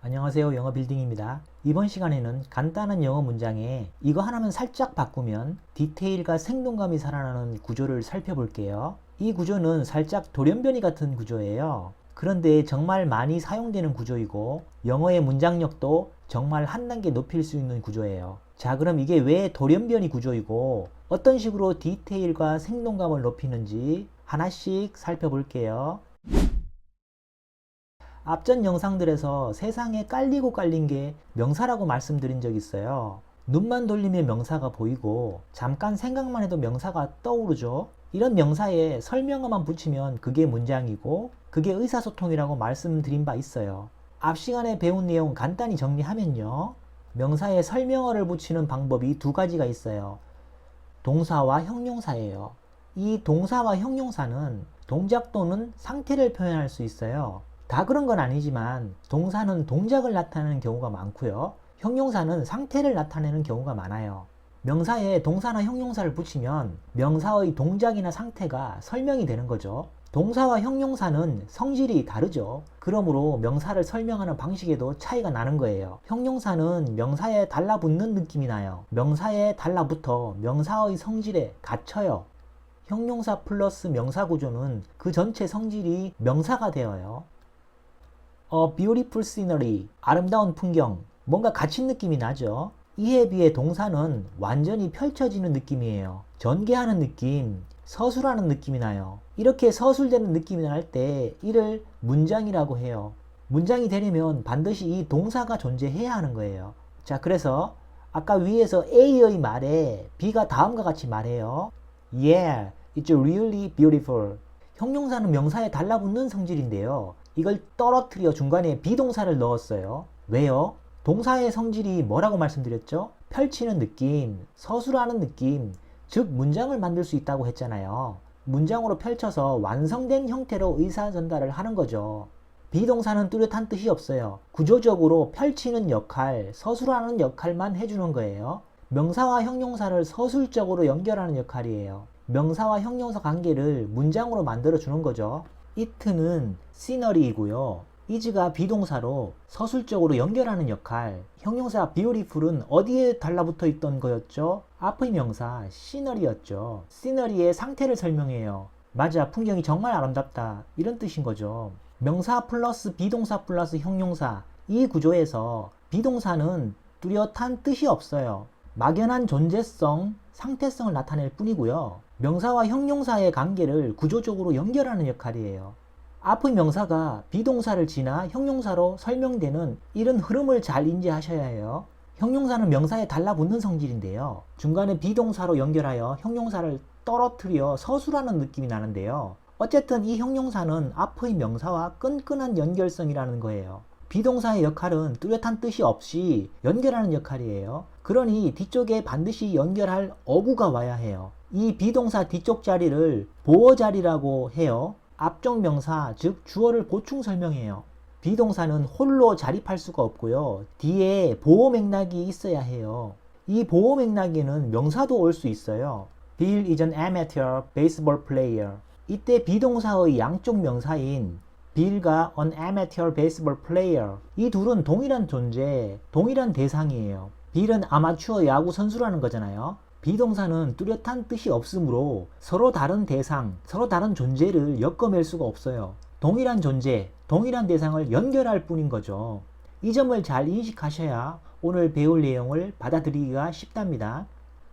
안녕하세요. 영어 빌딩입니다. 이번 시간에는 간단한 영어 문장에 이거 하나만 살짝 바꾸면 디테일과 생동감이 살아나는 구조를 살펴볼게요. 이 구조는 살짝 돌연변이 같은 구조예요. 그런데 정말 많이 사용되는 구조이고 영어의 문장력도 정말 한 단계 높일 수 있는 구조예요. 자, 그럼 이게 왜 돌연변이 구조이고 어떤 식으로 디테일과 생동감을 높이는지 하나씩 살펴볼게요. 앞전 영상들에서 세상에 깔리고 깔린 게 명사라고 말씀드린 적 있어요. 눈만 돌리면 명사가 보이고 잠깐 생각만 해도 명사가 떠오르죠. 이런 명사에 설명어만 붙이면 그게 문장이고 그게 의사소통이라고 말씀드린 바 있어요. 앞 시간에 배운 내용 간단히 정리하면요. 명사에 설명어를 붙이는 방법이 두 가지가 있어요. 동사와 형용사예요. 이 동사와 형용사는 동작 또는 상태를 표현할 수 있어요. 다 그런 건 아니지만 동사는 동작을 나타내는 경우가 많고요. 형용사는 상태를 나타내는 경우가 많아요. 명사에 동사나 형용사를 붙이면 명사의 동작이나 상태가 설명이 되는 거죠. 동사와 형용사는 성질이 다르죠. 그러므로 명사를 설명하는 방식에도 차이가 나는 거예요. 형용사는 명사에 달라붙는 느낌이 나요. 명사에 달라붙어 명사의 성질에 갇혀요. 형용사 플러스 명사 구조는 그 전체 성질이 명사가 되어요. A beautiful scenery, 아름다운 풍경, 뭔가 갇힌 느낌이 나죠. 이에 비해 동사는 완전히 펼쳐지는 느낌이에요. 전개하는 느낌, 서술하는 느낌이 나요. 이렇게 서술되는 느낌이 날 때 이를 문장이라고 해요. 문장이 되려면 반드시 이 동사가 존재해야 하는 거예요. 자, 그래서 아까 위에서 A의 말에 B가 다음과 같이 말해요. Yeah, it's really beautiful. 형용사는 명사에 달라붙는 성질인데요. 이걸 떨어뜨려 중간에 비동사를 넣었어요. 왜요? 동사의 성질이 뭐라고 말씀드렸죠? 펼치는 느낌, 서술하는 느낌, 즉 문장을 만들 수 있다고 했잖아요. 문장으로 펼쳐서 완성된 형태로 의사 전달을 하는 거죠. 비동사는 뚜렷한 뜻이 없어요. 구조적으로 펼치는 역할, 서술하는 역할만 해주는 거예요. 명사와 형용사를 서술적으로 연결하는 역할이에요. 명사와 형용사 관계를 문장으로 만들어 주는 거죠. it는 scenery이고요. is가 비동사로 서술적으로 연결하는 역할, 형용사 beautiful은 어디에 달라붙어 있던 거였죠? 앞의 명사 scenery였죠. scenery의 상태를 설명해요. 맞아, 풍경이 정말 아름답다, 이런 뜻인 거죠. 명사 플러스 비동사 플러스 형용사, 이 구조에서 비동사는 뚜렷한 뜻이 없어요. 막연한 존재성, 상태성을 나타낼 뿐이고요. 명사와 형용사의 관계를 구조적으로 연결하는 역할이에요. 앞의 명사가 비동사를 지나 형용사로 설명되는 이런 흐름을 잘 인지하셔야 해요. 형용사는 명사에 달라붙는 성질인데요. 중간에 비동사로 연결하여 형용사를 떨어뜨려 서술하는 느낌이 나는데요. 어쨌든 이 형용사는 앞의 명사와 끈끈한 연결성이라는 거예요. 비동사의 역할은 뚜렷한 뜻이 없이 연결하는 역할이에요. 그러니 뒤쪽에 반드시 연결할 어구가 와야 해요. 이 비동사 뒤쪽 자리를 보어 자리라고 해요. 앞쪽 명사, 즉 주어를 보충 설명해요. 비동사는 홀로 자립할 수가 없고요. 뒤에 보어 맥락이 있어야 해요. 이 보어 맥락에는 명사도 올 수 있어요. Bill is an amateur baseball player. 이때 비동사의 양쪽 명사인 빌과 an amateur baseball player, 이 둘은 동일한 존재, 동일한 대상이에요. 빌은 아마추어 야구 선수라는 거잖아요. 비동사는 뚜렷한 뜻이 없으므로 서로 다른 대상, 서로 다른 존재를 엮어맬 수가 없어요. 동일한 존재, 동일한 대상을 연결할 뿐인 거죠. 이 점을 잘 인식하셔야 오늘 배울 내용을 받아들이기가 쉽답니다.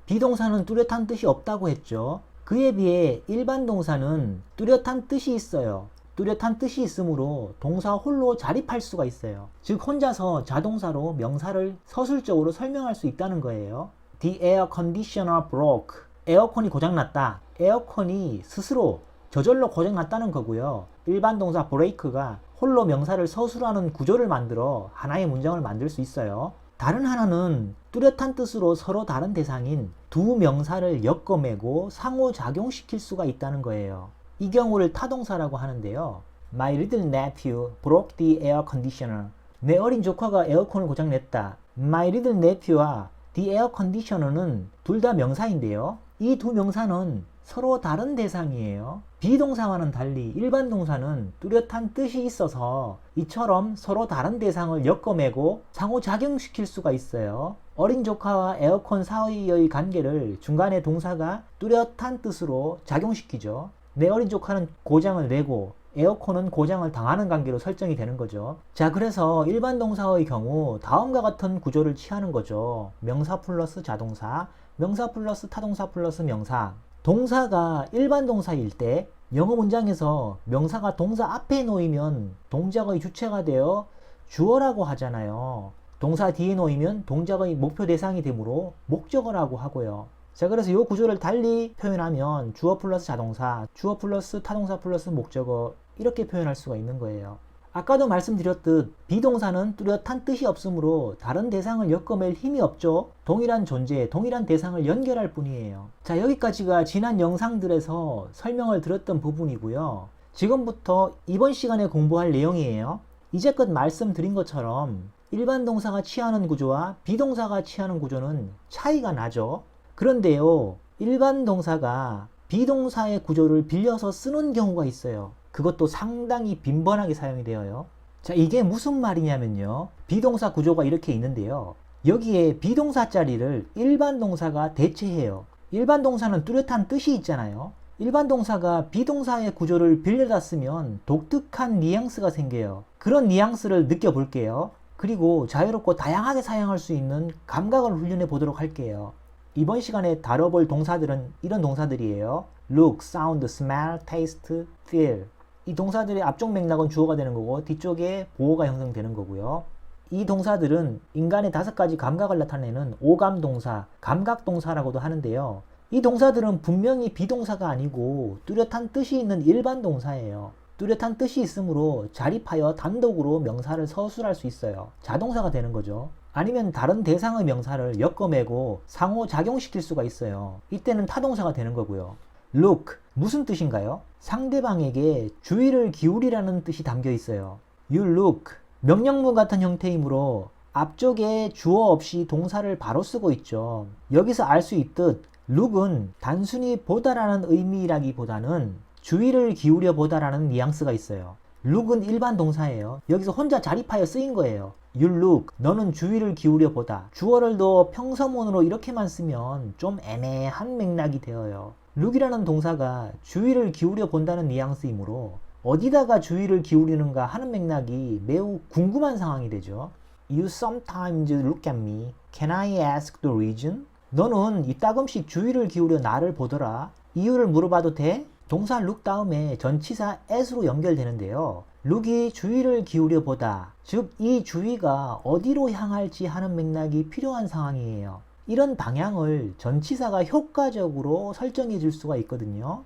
비동사는 뚜렷한 뜻이 없다고 했죠. 그에 비해 일반 동사는 뚜렷한 뜻이 있어요. 뚜렷한 뜻이 있으므로 동사 홀로 자립할 수가 있어요. 즉 혼자서 자동사로 명사를 서술적으로 설명할 수 있다는 거예요. The air conditioner broke. 에어컨이 고장났다. 에어컨이 스스로 저절로 고장났다는 거고요. 일반 동사 break가 홀로 명사를 서술하는 구조를 만들어 하나의 문장을 만들 수 있어요. 다른 하나는 뚜렷한 뜻으로 서로 다른 대상인 두 명사를 엮어매고 상호작용시킬 수가 있다는 거예요. 이 경우를 타동사라고 하는데요. My little nephew broke the air conditioner. 내 어린 조카가 에어컨을 고장냈다. My little nephew와 the air conditioner는 둘 다 명사인데요. 이 두 명사는 서로 다른 대상이에요. 비동사와는 달리 일반 동사는 뚜렷한 뜻이 있어서 이처럼 서로 다른 대상을 엮어매고 상호작용시킬 수가 있어요. 어린 조카와 에어컨 사이의 관계를 중간에 동사가 뚜렷한 뜻으로 작용시키죠. 내 어린 조카는 고장을 내고 에어컨은 고장을 당하는 관계로 설정이 되는 거죠. 자, 그래서 일반 동사의 경우 다음과 같은 구조를 취하는 거죠. 명사 플러스 자동사, 명사 플러스 타동사 플러스 명사. 동사가 일반 동사일 때 영어 문장에서 명사가 동사 앞에 놓이면 동작의 주체가 되어 주어라고 하잖아요. 동사 뒤에 놓이면 동작의 목표 대상이 되므로 목적어라고 하고요. 자, 그래서 이 구조를 달리 표현하면 주어 플러스 자동사, 주어 플러스 타동사 플러스 목적어 이렇게 표현할 수가 있는 거예요. 아까도 말씀드렸듯 비동사는 뚜렷한 뜻이 없으므로 다른 대상을 엮어맬 힘이 없죠. 동일한 존재, 동일한 대상을 연결할 뿐이에요. 자, 여기까지가 지난 영상들에서 설명을 드렸던 부분이고요. 지금부터 이번 시간에 공부할 내용이에요. 이제껏 말씀드린 것처럼 일반 동사가 취하는 구조와 비동사가 취하는 구조는 차이가 나죠. 그런데요, 일반 동사가 비동사의 구조를 빌려서 쓰는 경우가 있어요. 그것도 상당히 빈번하게 사용이 되어요. 자, 이게 무슨 말이냐면요. 비동사 구조가 이렇게 있는데요. 여기에 비동사 자리를 일반 동사가 대체해요. 일반 동사는 뚜렷한 뜻이 있잖아요. 일반 동사가 비동사의 구조를 빌려다 쓰면 독특한 뉘앙스가 생겨요. 그런 뉘앙스를 느껴볼게요. 그리고 자유롭고 다양하게 사용할 수 있는 감각을 훈련해 보도록 할게요. 이번 시간에 다뤄볼 동사들은 이런 동사들이에요. look, sound, smell, taste, feel. 이 동사들의 앞쪽 맥락은 주어가 되는 거고 뒤쪽에 보어가 형성되는 거고요. 이 동사들은 인간의 5가지 감각을 나타내는 오감 동사, 감각 동사라고도 하는데요. 이 동사들은 분명히 비동사가 아니고 뚜렷한 뜻이 있는 일반 동사예요. 뚜렷한 뜻이 있으므로 자립하여 단독으로 명사를 서술할 수 있어요. 자동사가 되는 거죠. 아니면 다른 대상의 명사를 엮어매고 상호작용시킬 수가 있어요. 이때는 타동사가 되는 거고요. look, 무슨 뜻인가요? 상대방에게 주의를 기울이라는 뜻이 담겨 있어요. you look, 명령문 같은 형태이므로 앞쪽에 주어 없이 동사를 바로 쓰고 있죠. 여기서 알 수 있듯 look은 단순히 보다라는 의미라기보다는 주의를 기울여 보다라는 뉘앙스가 있어요. look은 일반 동사예요. 여기서 혼자 자립하여 쓰인 거예요. You look, 너는 주의를 기울여 보다. 주어를 넣어 평서문으로 이렇게만 쓰면 좀 애매한 맥락이 되어요. look이라는 동사가 주의를 기울여 본다는 뉘앙스이므로 어디다가 주의를 기울이는가 하는 맥락이 매우 궁금한 상황이 되죠. You sometimes look at me. Can I ask the reason? 너는 이따금씩 주의를 기울여 나를 보더라. 이유를 물어봐도 돼? 동사 look 다음에 전치사 as로 연결되는데요. look이 주의를 기울여 보다, 즉 이 주의가 어디로 향할지 하는 맥락이 필요한 상황이에요. 이런 방향을 전치사가 효과적으로 설정해 줄 수가 있거든요.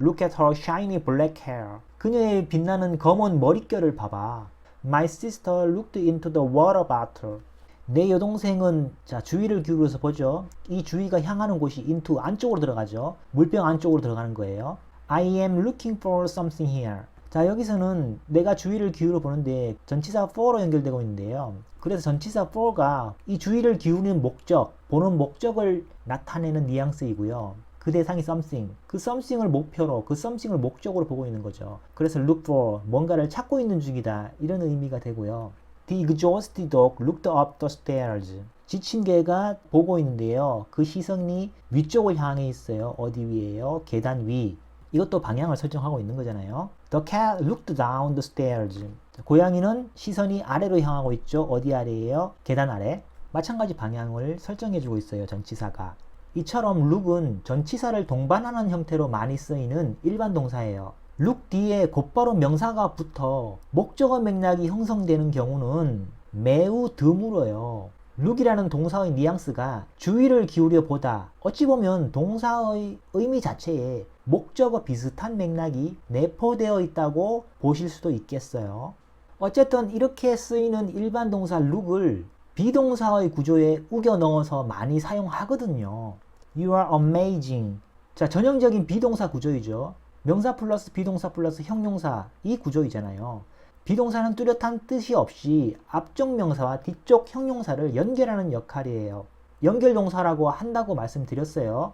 Look at her shiny black hair. 그녀의 빛나는 검은 머릿결을 봐봐. My sister looked into the water bottle. 내 여동생은 자 주의를 기울여서 보죠. 이 주의가 향하는 곳이 into 안쪽으로 들어가죠. 물병 안쪽으로 들어가는 거예요. I am looking for something here. 자 여기서는 내가 주의를 기울여 보는데 전치사 for로 연결되고 있는데요. 그래서 전치사 for가 이 주의를 기울이는 목적, 보는 목적을 나타내는 뉘앙스이고요. 그 대상이 something, 그 something을 목표로, 그 something을 목적으로 보고 있는 거죠. 그래서 look for, 뭔가를 찾고 있는 중이다 이런 의미가 되고요. The exhausted dog looked up the stairs. 지친 개가 보고 있는데요. 그 시선이 위쪽을 향해 있어요. 어디 위에요? 계단 위. 이것도 방향을 설정하고 있는 거잖아요. The cat looked down the stairs. 고양이는 시선이 아래로 향하고 있죠. 어디 아래예요? 계단 아래. 마찬가지 방향을 설정해주고 있어요. 전치사가. 이처럼 look은 전치사를 동반하는 형태로 많이 쓰이는 일반 동사예요. look 뒤에 곧바로 명사가 붙어 목적어 맥락이 형성되는 경우는 매우 드물어요. look이라는 동사의 뉘앙스가 주의를 기울여 보다. 어찌 보면 동사의 의미 자체에 목적어 비슷한 맥락이 내포되어 있다고 보실 수도 있겠어요. 어쨌든 이렇게 쓰이는 일반 동사 look을 비동사의 구조에 우겨 넣어서 많이 사용하거든요. You are amazing. 자, 전형적인 비동사 구조이죠. 명사 플러스 비동사 플러스 형용사 이 구조이잖아요. 비동사는 뚜렷한 뜻이 없이 앞쪽 명사와 뒤쪽 형용사를 연결하는 역할이에요. 연결동사라고 한다고 말씀드렸어요.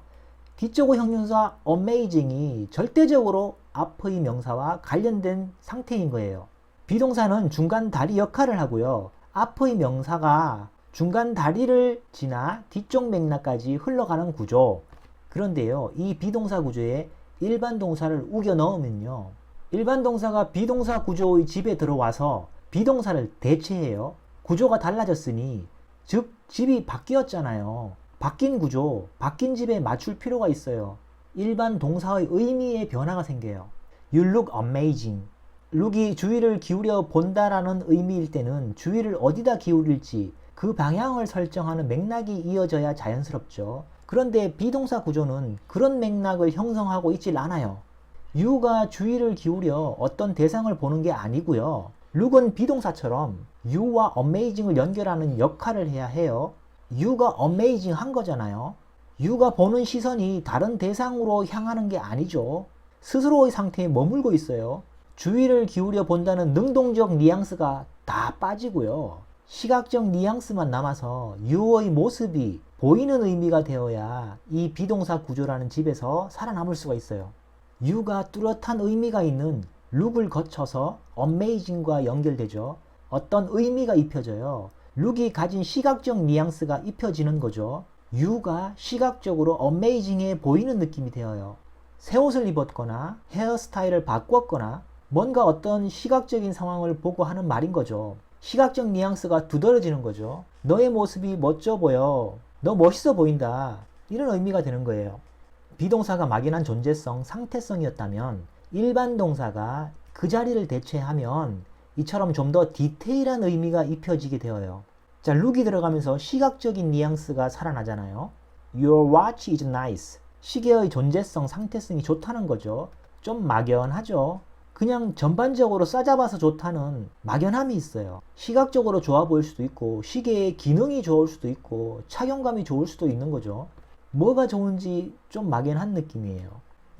뒤쪽의 형용사 amazing이 절대적으로 앞의 명사와 관련된 상태인 거예요. 비동사는 중간 다리 역할을 하고요. 앞의 명사가 중간 다리를 지나 뒤쪽 맥락까지 흘러가는 구조. 그런데요, 이 비동사 구조에 일반 동사를 우겨 넣으면요, 일반 동사가 비동사 구조의 집에 들어와서 비동사를 대체해요. 구조가 달라졌으니, 즉 집이 바뀌었잖아요. 바뀐 구조, 바뀐 집에 맞출 필요가 있어요. 일반 동사의 의미의 변화가 생겨요. You look amazing. look이 주의를 기울여 본다라는 의미일 때는 주의를 어디다 기울일지 그 방향을 설정하는 맥락이 이어져야 자연스럽죠. 그런데 비동사 구조는 그런 맥락을 형성하고 있질 않아요. you가 주의를 기울여 어떤 대상을 보는 게 아니고요. look은 비동사처럼 you와 amazing을 연결하는 역할을 해야 해요. you가 amazing 한 거잖아요. you가 보는 시선이 다른 대상으로 향하는 게 아니죠. 스스로의 상태에 머물고 있어요. 주의를 기울여 본다는 능동적 뉘앙스가 다 빠지고요. 시각적 뉘앙스만 남아서 you의 모습이 보이는 의미가 되어야 이 비동사 구조라는 집에서 살아남을 수가 있어요. you가 뚜렷한 의미가 있는 look을 거쳐서 amazing과 연결되죠. 어떤 의미가 입혀져요. look이 가진 시각적 뉘앙스가 입혀지는 거죠. you가 시각적으로 amazing해 보이는 느낌이 되어요. 새 옷을 입었거나 헤어스타일을 바꿨거나 뭔가 어떤 시각적인 상황을 보고 하는 말인 거죠. 시각적 뉘앙스가 두드러지는 거죠. 너의 모습이 멋져 보여. 너 멋있어 보인다. 이런 의미가 되는 거예요. 비동사가 막연한 존재성, 상태성이었다면 일반 동사가 그 자리를 대체하면 이처럼 좀 더 디테일한 의미가 입혀지게 되어요. 자, look이 들어가면서 시각적인 뉘앙스가 살아나잖아요. Your watch is nice. 시계의 존재성, 상태성이 좋다는 거죠. 좀 막연하죠. 그냥 전반적으로 싸잡아서 좋다는 막연함이 있어요. 시각적으로 좋아 보일 수도 있고 시계의 기능이 좋을 수도 있고 착용감이 좋을 수도 있는 거죠. 뭐가 좋은지 좀 막연한 느낌이에요.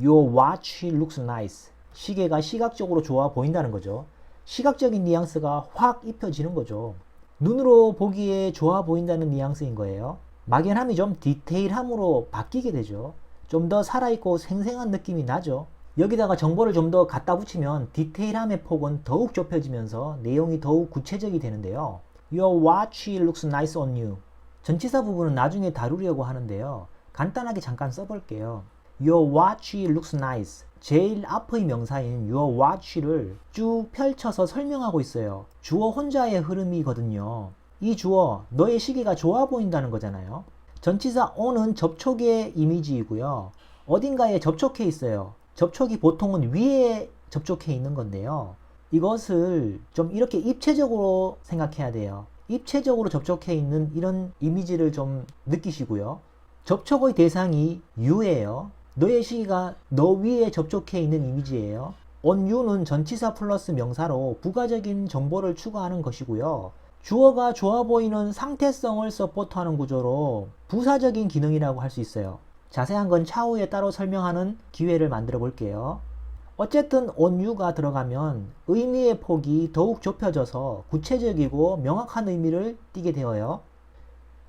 Your watch looks nice. 시계가 시각적으로 좋아 보인다는 거죠. 시각적인 뉘앙스가 확 입혀지는 거죠. 눈으로 보기에 좋아 보인다는 뉘앙스인 거예요. 막연함이 좀 디테일함으로 바뀌게 되죠. 좀 더 살아있고 생생한 느낌이 나죠. 여기다가 정보를 좀 더 갖다 붙이면 디테일함의 폭은 더욱 좁혀지면서 내용이 더욱 구체적이 되는데요. Your watch looks nice on you. 전치사 부분은 나중에 다루려고 하는데요. 간단하게 잠깐 써볼게요. Your watch looks nice. 제일 앞의 명사인 your watch를 쭉 펼쳐서 설명하고 있어요. 주어 혼자의 흐름이거든요. 이 주어, 너의 시계가 좋아 보인다는 거잖아요. 전치사 on은 접촉의 이미지이고요. 어딘가에 접촉해 있어요. 접촉이 보통은 위에 접촉해 있는 건데요. 이것을 좀 이렇게 입체적으로 생각해야 돼요. 입체적으로 접촉해 있는 이런 이미지를 좀 느끼시고요. 접촉의 대상이 you예요. 너의 시기가 너 위에 접촉해 있는 이미지예요. on you는 전치사 플러스 명사로 부가적인 정보를 추가하는 것이고요. 주어가 좋아 보이는 상태성을 서포트하는 구조로 부사적인 기능이라고 할 수 있어요. 자세한 건 차후에 따로 설명하는 기회를 만들어 볼게요. 어쨌든 on you가 들어가면 의미의 폭이 더욱 좁혀져서 구체적이고 명확한 의미를 띠게 되어요.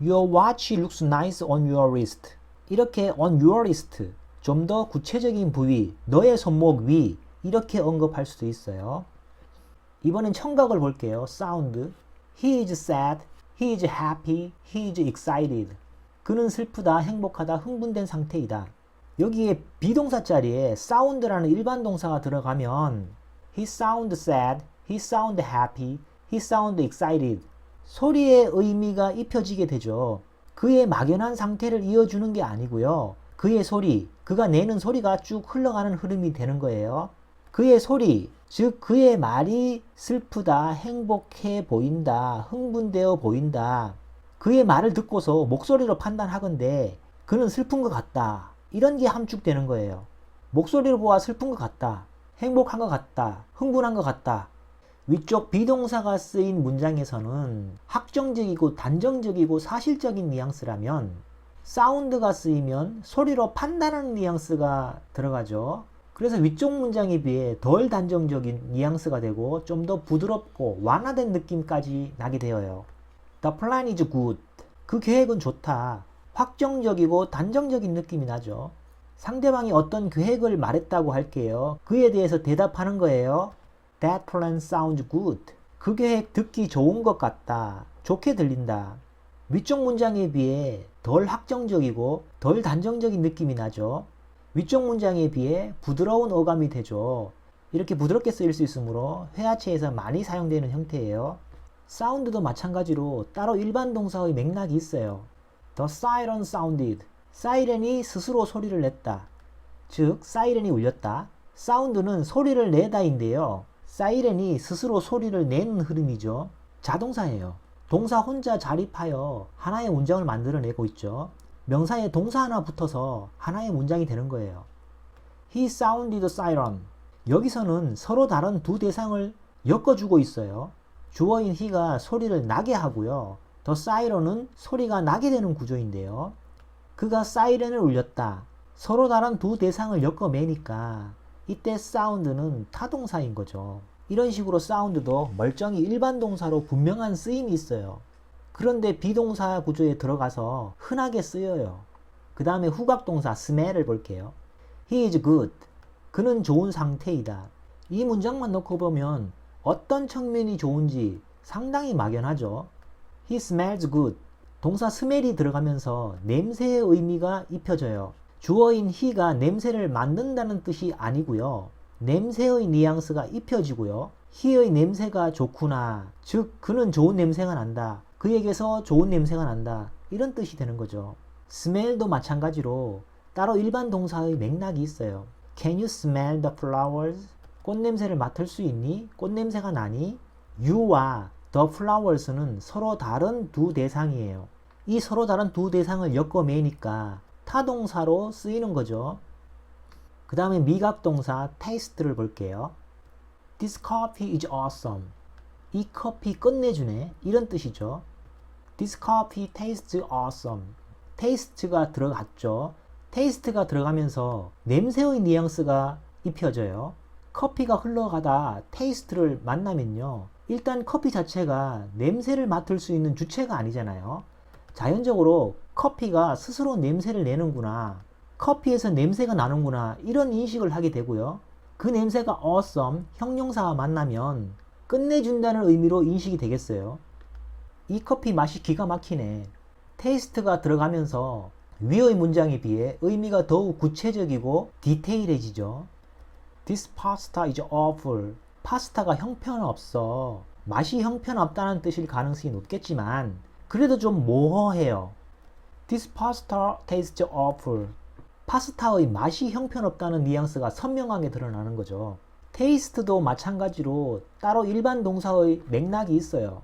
Your watch looks nice on your wrist. 이렇게 on your wrist, 좀 더 구체적인 부위, 너의 손목 위 이렇게 언급할 수도 있어요. 이번엔 청각을 볼게요. 사운드. He is sad, he is happy, he is excited. 그는 슬프다, 행복하다, 흥분된 상태이다. 여기에 비동사 자리에 sound라는 일반 동사가 들어가면 he sound sad, he sound happy, he sound excited. 소리의 의미가 입혀지게 되죠. 그의 막연한 상태를 이어주는 게 아니고요. 그의 소리, 그가 내는 소리가 쭉 흘러가는 흐름이 되는 거예요. 그의 소리, 즉 그의 말이 슬프다, 행복해 보인다, 흥분되어 보인다. 그의 말을 듣고서 목소리로 판단하건대 그는 슬픈 것 같다. 이런 게 함축되는 거예요. 목소리로 보아 슬픈 것 같다. 행복한 것 같다. 흥분한 것 같다. 위쪽 비동사가 쓰인 문장에서는 확정적이고 단정적이고 사실적인 뉘앙스라면 사운드가 쓰이면 소리로 판단하는 뉘앙스가 들어가죠. 그래서 위쪽 문장에 비해 덜 단정적인 뉘앙스가 되고 좀 더 부드럽고 완화된 느낌까지 나게 되어요. The plan is good. 그 계획은 좋다. 확정적이고 단정적인 느낌이 나죠. 상대방이 어떤 계획을 말했다고 할게요. 그에 대해서 대답하는 거예요. That plan sounds good. 그 계획 듣기 좋은 것 같다. 좋게 들린다. 위쪽 문장에 비해 덜 확정적이고 덜 단정적인 느낌이 나죠. 위쪽 문장에 비해 부드러운 어감이 되죠. 이렇게 부드럽게 쓰일 수 있으므로 회화체에서 많이 사용되는 형태예요. 사운드도 마찬가지로 따로 일반 동사의 맥락이 있어요. The siren sounded. 사이렌이 스스로 소리를 냈다. 즉, 사이렌이 울렸다. 사운드는 소리를 내다인데요. 사이렌이 스스로 소리를 내는 흐름이죠. 자동사예요. 동사 혼자 자립하여 하나의 문장을 만들어내고 있죠. 명사에 동사 하나 붙어서 하나의 문장이 되는 거예요. He sounded the siren. 여기서는 서로 다른 두 대상을 엮어주고 있어요. 주어인 he가 소리를 나게 하고요. the siren은 소리가 나게 되는 구조인데요. 그가 사이렌을 울렸다. 서로 다른 두 대상을 엮어매니까 이때 사운드는 타동사인 거죠. 이런 식으로 사운드도 멀쩡히 일반 동사로 분명한 쓰임이 있어요. 그런데 비동사 구조에 들어가서 흔하게 쓰여요. 그 다음에 후각동사 smell을 볼게요. He is good. 그는 좋은 상태이다. 이 문장만 놓고 보면 어떤 측면이 좋은지 상당히 막연하죠. He smells good. 동사 smell이 들어가면서 냄새의 의미가 입혀져요. 주어인 he가 냄새를 맡는다는 뜻이 아니고요. 냄새의 뉘앙스가 입혀지고요. he의 냄새가 좋구나. 즉 그는 좋은 냄새가 난다. 그에게서 좋은 냄새가 난다. 이런 뜻이 되는 거죠. smell도 마찬가지로 따로 일반 동사의 맥락이 있어요. Can you smell the flowers? 꽃냄새를 맡을 수 있니? 꽃냄새가 나니? you와 the flowers는 서로 다른 두 대상이에요. 이 서로 다른 두 대상을 엮어매니까 타동사로 쓰이는 거죠. 그 다음에 미각동사 taste를 볼게요. This coffee is awesome. 이 커피 끝내주네. 이런 뜻이죠. This coffee tastes awesome. taste가 들어갔죠. taste가 들어가면서 냄새의 뉘앙스가 입혀져요. 커피가 흘러가다 taste를 만나면요. 일단 커피 자체가 냄새를 맡을 수 있는 주체가 아니잖아요. 자연적으로 커피가 스스로 냄새를 내는구나. 커피에서 냄새가 나는구나. 이런 인식을 하게 되고요. 그 냄새가 awesome, 형용사와 만나면 끝내준다는 의미로 인식이 되겠어요. 이 커피 맛이 기가 막히네. taste가 들어가면서 위의 문장에 비해 의미가 더욱 구체적이고 디테일해지죠. This pasta is awful. 파스타가 형편없어. 맛이 형편없다는 뜻일 가능성이 높겠지만 그래도 좀 모호해요. This pasta tastes awful. 파스타의 맛이 형편없다는 뉘앙스가 선명하게 드러나는 거죠. taste도 마찬가지로 따로 일반 동사의 맥락이 있어요.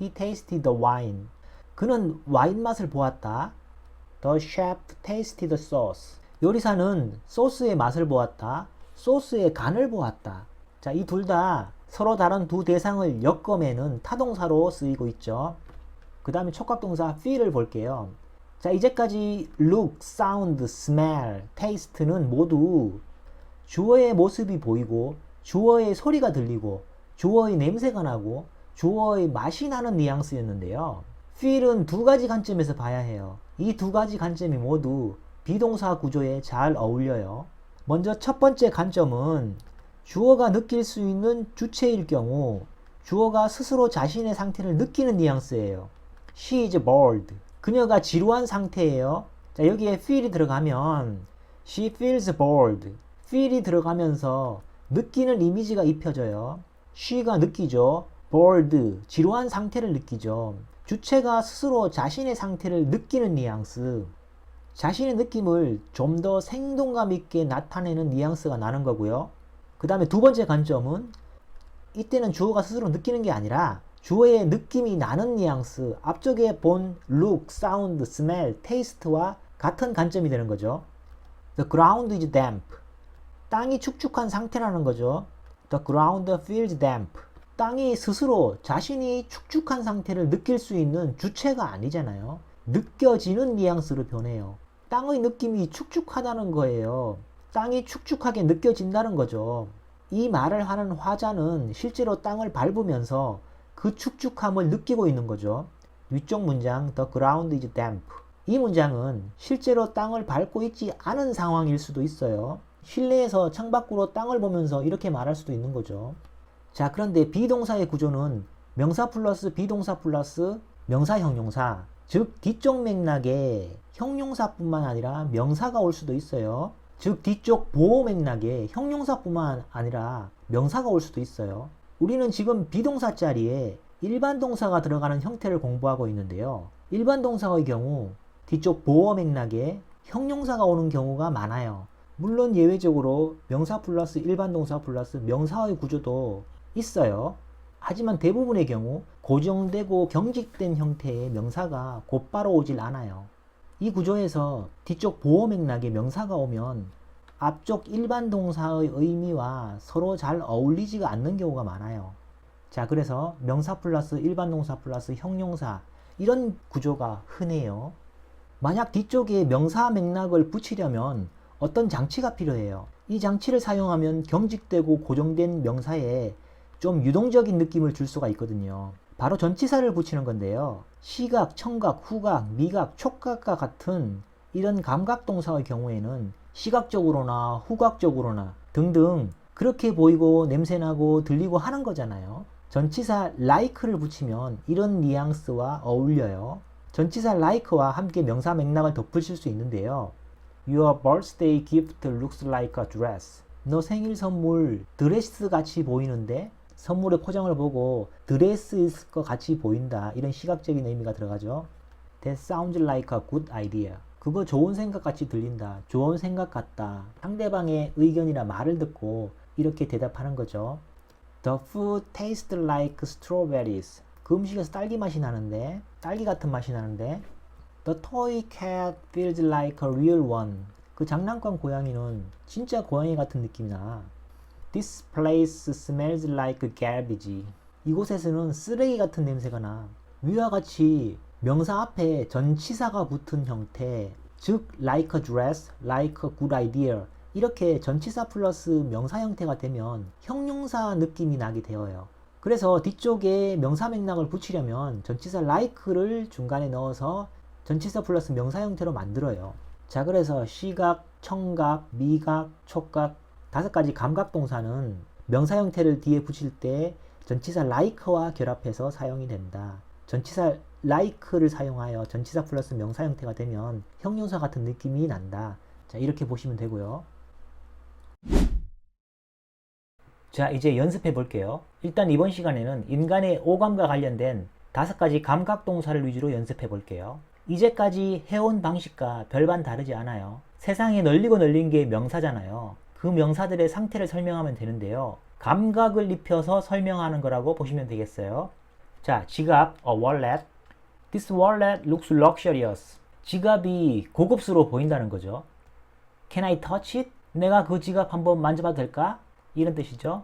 He tasted the wine. 그는 와인 맛을 보았다. The chef tasted the sauce. 요리사는 소스의 맛을 보았다. 소스의 간을 보았다. 자, 이 둘 다 서로 다른 두 대상을 엮어매는 타동사로 쓰이고 있죠. 그 다음에 촉각동사 feel을 볼게요. 자, 이제까지 look, sound, smell, taste는 모두 주어의 모습이 보이고 주어의 소리가 들리고 주어의 냄새가 나고 주어의 맛이 나는 뉘앙스였는데요. feel은 두 가지 관점에서 봐야 해요. 이 두 가지 관점이 모두 비동사 구조에 잘 어울려요. 먼저 첫 번째 관점은 주어가 느낄 수 있는 주체일 경우 주어가 스스로 자신의 상태를 느끼는 뉘앙스예요. She is bored. 그녀가 지루한 상태예요. 자, 여기에 feel이 들어가면 She feels bored. feel이 들어가면서 느끼는 이미지가 입혀져요. she가 느끼죠. bored, 지루한 상태를 느끼죠. 주체가 스스로 자신의 상태를 느끼는 뉘앙스. 자신의 느낌을 좀 더 생동감 있게 나타내는 뉘앙스가 나는 거고요. 그 다음에 두 번째 관점은 이때는 주어가 스스로 느끼는 게 아니라 주어의 느낌이 나는 뉘앙스, 앞쪽에 본 look, sound, smell, taste와 같은 관점이 되는 거죠. The ground is damp. 땅이 축축한 상태라는 거죠. The ground feels damp. 땅이 스스로 자신이 축축한 상태를 느낄 수 있는 주체가 아니잖아요. 느껴지는 뉘앙스로 변해요. 땅의 느낌이 축축하다는 거예요. 땅이 축축하게 느껴진다는 거죠. 이 말을 하는 화자는 실제로 땅을 밟으면서 그 축축함을 느끼고 있는 거죠. 위쪽 문장 The ground is damp. 이 문장은 실제로 땅을 밟고 있지 않은 상황일 수도 있어요. 실내에서 창밖으로 땅을 보면서 이렇게 말할 수도 있는 거죠. 자, 그런데 비동사의 구조는 명사 플러스 비동사 플러스 명사 형용사, 즉 뒤쪽 맥락에 형용사뿐만 아니라 명사가 올 수도 있어요. 즉 뒤쪽 보호 맥락에 형용사뿐만 아니라 명사가 올 수도 있어요. 우리는 지금 비동사 자리에 일반 동사가 들어가는 형태를 공부하고 있는데요. 일반 동사의 경우 뒤쪽 보호 맥락에 형용사가 오는 경우가 많아요. 물론 예외적으로 명사 플러스 일반 동사 플러스 명사의 구조도 있어요. 하지만 대부분의 경우 고정되고 경직된 형태의 명사가 곧바로 오질 않아요. 이 구조에서 뒤쪽 보호 맥락에 명사가 오면 앞쪽 일반 동사의 의미와 서로 잘 어울리지가 않는 경우가 많아요. 자, 그래서 명사 플러스 일반 동사 플러스 형용사, 이런 구조가 흔해요. 만약 뒤쪽에 명사 맥락을 붙이려면 어떤 장치가 필요해요. 이 장치를 사용하면 경직되고 고정된 명사에 좀 유동적인 느낌을 줄 수가 있거든요. 바로 전치사를 붙이는 건데요. 시각, 청각, 후각, 미각, 촉각과 같은 이런 감각동사의 경우에는 시각적으로나 후각적으로나 등등 그렇게 보이고 냄새나고 들리고 하는 거잖아요. 전치사 like를 붙이면 이런 뉘앙스와 어울려요. 전치사 like와 함께 명사 맥락을 덧붙일 수 있는데요. Your birthday gift looks like a dress. 너 생일 선물 드레스 같이 보이는데? 선물의 포장을 보고 드레스일 것 같이 보인다. 이런 시각적인 의미가 들어가죠. That sounds like a good idea. 그거 좋은 생각 같이 들린다. 좋은 생각 같다. 상대방의 의견이나 말을 듣고 이렇게 대답하는 거죠. The food tastes like strawberries. 그 음식에서 딸기 맛이 나는데, 딸기 같은 맛이 나는데. The toy cat feels like a real one. 그 장난감 고양이는 진짜 고양이 같은 느낌이 나. This place smells like garbage. 이곳에서는 쓰레기 같은 냄새가 나. 위와 같이 명사 앞에 전치사가 붙은 형태, 즉 like a dress, like a good idea, 이렇게 전치사 플러스 명사 형태가 되면 형용사 느낌이 나게 되어요. 그래서 뒤쪽에 명사 맥락을 붙이려면 전치사 like를 중간에 넣어서 전치사 플러스 명사 형태로 만들어요. 자, 그래서 시각, 청각, 미각, 촉각, 5가지 감각 동사는 명사 형태를 뒤에 붙일 때 전치사 like와 결합해서 사용이 된다. 전치사 like를 사용하여 전치사 플러스 명사 형태가 되면 형용사 같은 느낌이 난다. 자, 이렇게 보시면 되고요. 자, 이제 연습해 볼게요. 일단 이번 시간에는 인간의 오감과 관련된 5가지 감각 동사를 위주로 연습해 볼게요. 이제까지 해온 방식과 별반 다르지 않아요. 세상에 널리고 널린 게 명사잖아요. 그 명사들의 상태를 설명하면 되는데요. 감각을 입혀서 설명하는 거라고 보시면 되겠어요. 자, 지갑, a wallet. This wallet looks luxurious. 지갑이 고급스러워 보인다는 거죠. Can I touch it? 내가 그 지갑 한번 만져봐도 될까? 이런 뜻이죠.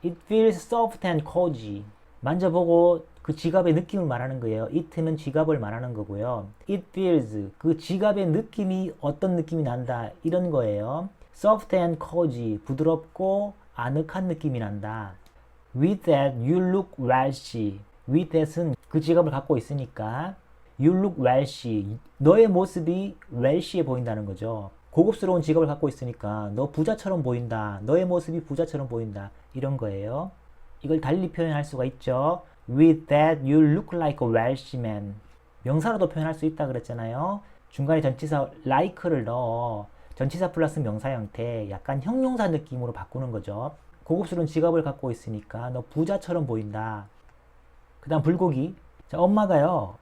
It feels soft and cozy. 만져보고 그 지갑의 느낌을 말하는 거예요. it는 지갑을 말하는 거고요. It feels, 그 지갑의 느낌이 어떤 느낌이 난다, 이런 거예요. Soft and cozy, 부드럽고 아늑한 느낌이 난다. With that, you look wealthy. With that은 그 지갑을 갖고 있으니까 you look wealthy, 너의 모습이 wealthy해 보인다는 거죠. 고급스러운 지갑을 갖고 있으니까 너 부자처럼 보인다. 너의 모습이 부자처럼 보인다. 이런 거예요. 이걸 달리 표현할 수가 있죠. With that, you look like a wealthy man. 명사로도 표현할 수 있다 그랬잖아요. 중간에 전치사 like를 넣어 전치사 플러스 명사 형태, 약간 형용사 느낌으로 바꾸는 거죠. 고급스러운 지갑을 갖고 있으니까 너 부자처럼 보인다. 그 다음 불고기. 자, 엄마가요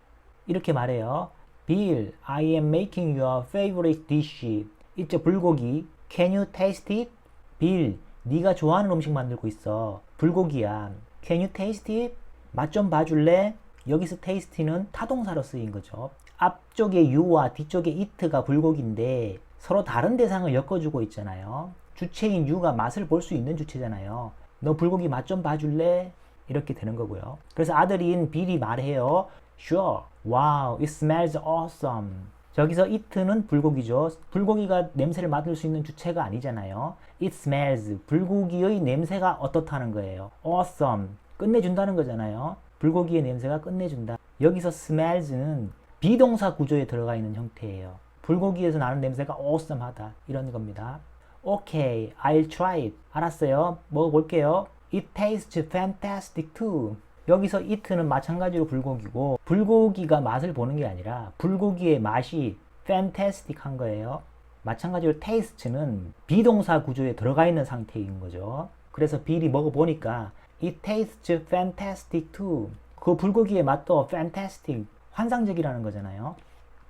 이렇게 말해요. Bill, I am making your favorite dish. 있죠, 불고기. Can you taste it? Bill, 네가 좋아하는 음식 만들고 있어. 불고기야. Can you taste it? 맛 좀 봐줄래? 여기서 taste는 타동사로 쓰인 거죠. 앞쪽에 you와 뒤쪽에 it가 불고기인데 서로 다른 대상을 엮어주고 있잖아요. 주체인 you가 맛을 볼 수 있는 주체잖아요. 너 불고기 맛 좀 봐줄래? 이렇게 되는 거고요. 그래서 아들인 빌이 말해요. Sure. Wow, it smells awesome. 저기서 it는 불고기죠. 불고기가 냄새를 맡을 수 있는 주체가 아니잖아요. It smells. 불고기의 냄새가 어떻다는 거예요. Awesome. 끝내준다는 거잖아요. 불고기의 냄새가 끝내준다. 여기서 smells는 비동사 구조에 들어가 있는 형태예요. 불고기에서 나는 냄새가 awesome하다 이런 겁니다. Okay, I'll try it. 알았어요. 먹어볼게요. It tastes fantastic too. 여기서 it는 마찬가지로 불고기고 불고기가 맛을 보는 게 아니라 불고기의 맛이 fantastic 한 거예요. 마찬가지로 taste는 비동사 구조에 들어가 있는 상태인 거죠. 그래서 빌이 먹어보니까 It tastes fantastic too. 그 불고기의 맛도 fantastic, 환상적이라는 거잖아요.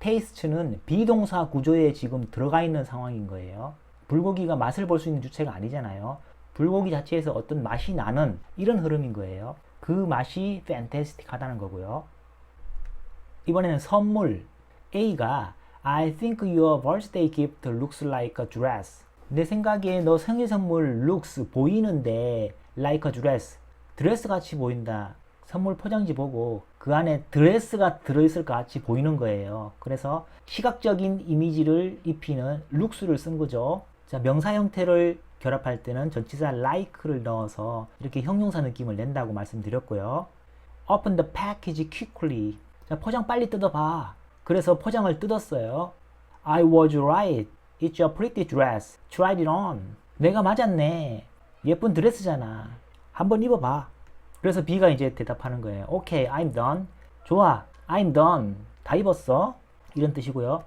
taste는 비동사 구조에 지금 들어가 있는 상황인 거예요. 불고기가 맛을 볼 수 있는 주체가 아니잖아요. 불고기 자체에서 어떤 맛이 나는 이런 흐름인 거예요. 그 맛이 fantastic 하다는 거고요. 이번에는 선물. A가 I think your birthday gift looks like a dress. 내 생각에 너 생일 선물 looks 보이는데 like a dress. 드레스 같이 보인다. 선물 포장지 보고 그 안에 드레스가 들어있을 것 같이 보이는 거예요. 그래서 시각적인 이미지를 입히는 looks를 쓴 거죠. 자, 명사 형태를 결합할 때는 전치사 like를 넣어서 이렇게 형용사 느낌을 낸다고 말씀드렸고요. Open the package quickly. 자, 포장 빨리 뜯어봐. 그래서 포장을 뜯었어요. I was right. It's a pretty dress. Try it on. 내가 맞았네. 예쁜 드레스잖아. 한번 입어봐. 그래서 B가 이제 대답하는 거예요. Okay, I'm done. 좋아, I'm done. 다 입었어. 이런 뜻이고요.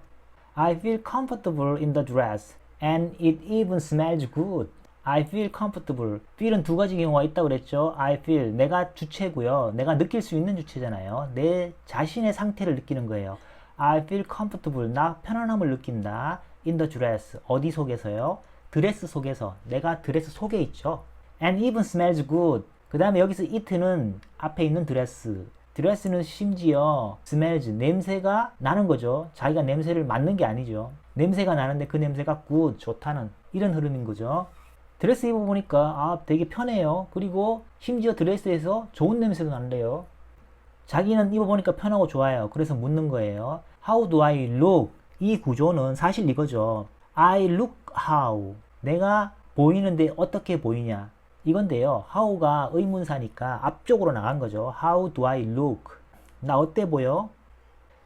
I feel comfortable in the dress. And it even smells good. I feel comfortable. feel은 두 가지 경우가 있다고 그랬죠. I feel, 내가 주체고요. 내가 느낄 수 있는 주체잖아요. 내 자신의 상태를 느끼는 거예요. I feel comfortable. 나 편안함을 느낀다. In the dress. 어디 속에서요? 드레스 속에서. 내가 드레스 속에 있죠. And even smells good. 그 다음에 여기서 it는 앞에 있는 드레스. 드레스는 심지어 smells, 냄새가 나는 거죠. 자기가 냄새를 맡는 게 아니죠. 냄새가 나는데 그 냄새가 good, 좋다는 이런 흐름인 거죠. 드레스 입어보니까 되게 편해요. 그리고 심지어 드레스에서 좋은 냄새도 난대요. 자기는 입어보니까 편하고 좋아요. 그래서 묻는 거예요. How do I look? 이 구조는 사실 이거죠. I look how. 내가 보이는데 어떻게 보이냐. 이건데요. how가 의문사니까 앞쪽으로 나간 거죠. How do I look? 나 어때 보여?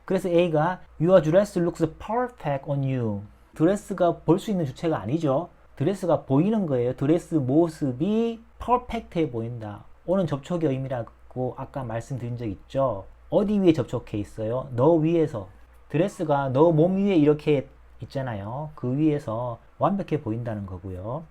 그래서 A가 Your dress looks perfect on you. 드레스가 볼 수 있는 주체가 아니죠. 드레스가 보이는 거예요. 드레스 모습이 perfect해 보인다. 오는 접촉의 의미라고 아까 말씀드린 적 있죠. 어디 위에 접촉해 있어요? 너 위에서. 드레스가 너 몸 위에 이렇게 있잖아요. 그 위에서 완벽해 보인다는 거고요.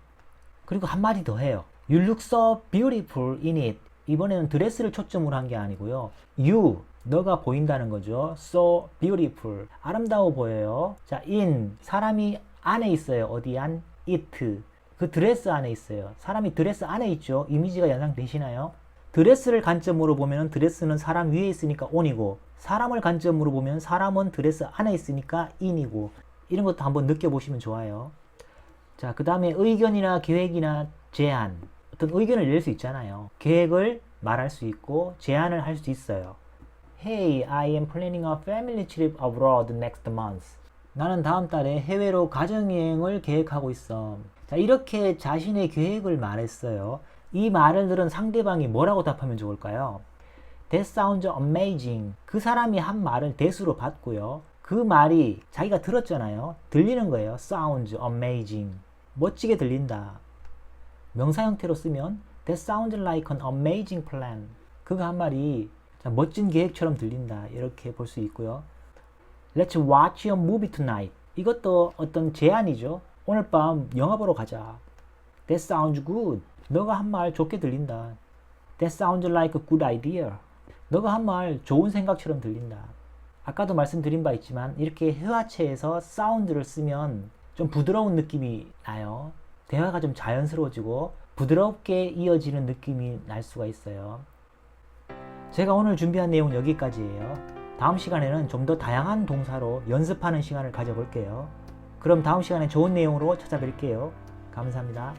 그리고 한마디 더 해요. You look so beautiful in it. 이번에는 드레스를 초점으로 한 게 아니고요. You, 너가 보인다는 거죠. So beautiful. 아름다워 보여요. 자, in, 사람이 안에 있어요. 어디 안? it. 그 드레스 안에 있어요. 사람이 드레스 안에 있죠. 이미지가 연상되시나요? 드레스를 관점으로 보면 드레스는 사람 위에 있으니까 on이고, 사람을 관점으로 보면 사람은 드레스 안에 있으니까 in이고, 이런 것도 한번 느껴보시면 좋아요. 자, 그 다음에 의견이나 계획이나 제안. 어떤 의견을 낼 수 있잖아요. 계획을 말할 수 있고 제안을 할 수 있어요. Hey, I am planning a family trip abroad next month. 나는 다음 달에 해외로 가정여행을 계획하고 있어. 자, 이렇게 자신의 계획을 말했어요. 이 말을 들은 상대방이 뭐라고 답하면 좋을까요? That sounds amazing. 그 사람이 한 말을 that으로 받고요. 그 말이 자기가 들었잖아요. 들리는 거예요. Sounds amazing. 멋지게 들린다. 명사 형태로 쓰면 That sounds like an amazing plan. 그거 한 말이 멋진 계획처럼 들린다. 이렇게 볼 수 있고요. Let's watch a movie tonight. 이것도 어떤 제안이죠. 오늘 밤 영화 보러 가자. That sounds good. 너가 한 말 좋게 들린다. That sounds like a good idea. 너가 한 말 좋은 생각처럼 들린다. 아까도 말씀드린 바 있지만 이렇게 회화체에서 사운드를 쓰면 좀 부드러운 느낌이 나요. 대화가 좀 자연스러워지고 부드럽게 이어지는 느낌이 날 수가 있어요. 제가 오늘 준비한 내용 여기까지예요. 다음 시간에는 좀 더 다양한 동사로 연습하는 시간을 가져볼게요. 그럼 다음 시간에 좋은 내용으로 찾아뵐게요. 감사합니다.